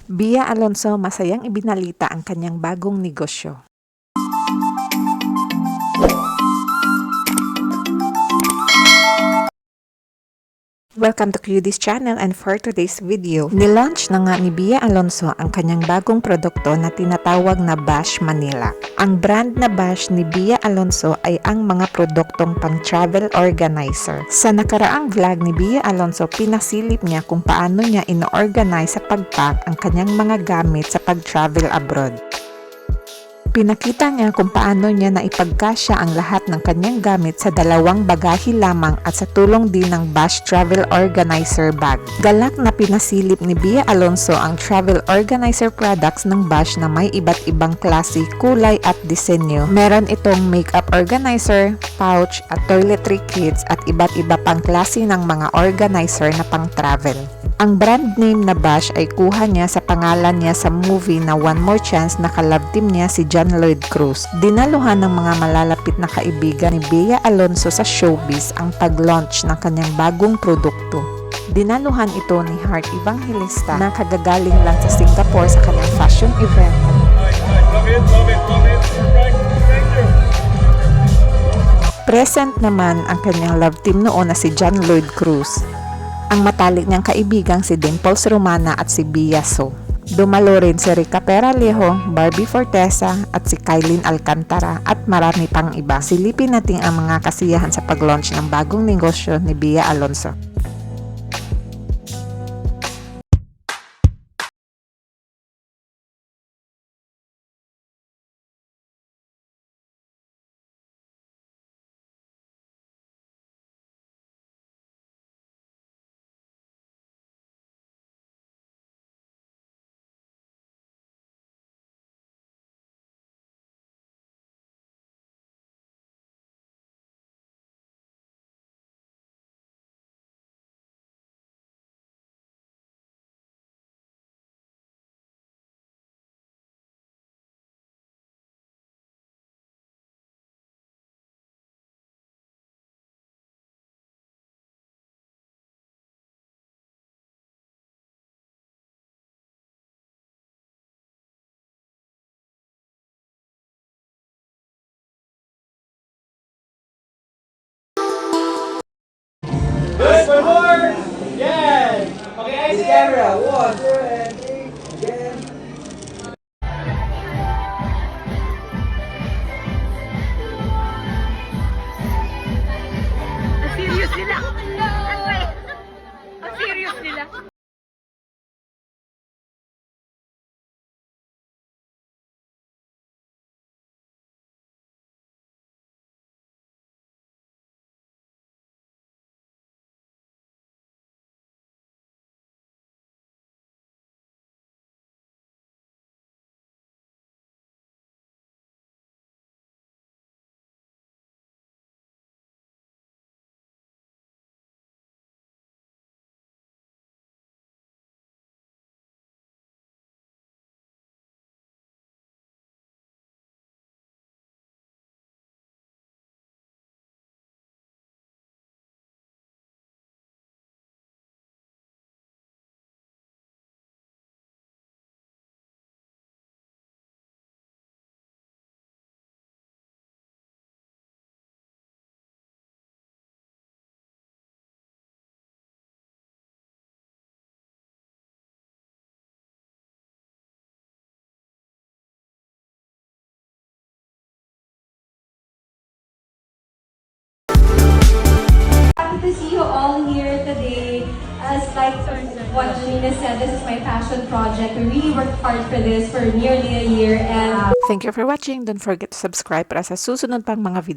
Bia Alonso masayang ibinalita ang kanyang bagong negosyo. Welcome to QD's channel, and for today's video, nilaunch na nga ni Bia Alonso ang kanyang bagong produkto na tinatawag na Bash Manila. Ang brand na Bash ni Bia Alonso ay ang mga produktong pang travel organizer. Sa nakaraang vlog ni Bia Alonso, pinasilip niya kung paano niya ino-organize sa pag-pack ang kanyang mga gamit sa pag-travel abroad. Pinakita niya kung paano niya naipagkasya ang lahat ng kanyang gamit sa dalawang bagahe lamang at sa tulong din ng Bash Travel Organizer Bag. Galak na pinasilip ni Bia Alonso ang travel organizer products ng Bash na may iba't ibang klase, kulay at disenyo. Meron itong makeup organizer, pouch at toiletry kits at iba't iba pang klase ng mga organizer na pang travel. Ang brand name na Bash ay kuha niya sa pangalan niya sa movie na One More Chance na ka-love team niya si John Lloyd Cruz. Dinaluhan ng mga malalapit na kaibigan ni Bia Alonso sa showbiz ang pag-launch ng kanyang bagong produkto. Dinaluhan ito ni Heart Evangelista na kagagaling lang sa Singapore sa kanyang fashion event. Love it. Perfect. Thank you. Present naman ang kanyang love team noon na si John Lloyd Cruz, ang matalik niyang kaibigang si Dimples Romana at si Bia So. Dumalo rin si Rica Peralejo, Barbie Fortesa at si Kylene Alcantara at marami pang iba. Silipin natin ang mga kasiyahan sa pag-launch ng bagong negosyo ni Bia Alonso. Good, one more. Yes. Okay, I see camera. 1, 2, and 3. Again. Serious nila. Ang serious nila. Happy to see you all here today. As like what Nina said, this is my passion project. We really worked hard for this for nearly a year, and Thank you for watching. Don't forget to subscribe para sa susunod pang mga video.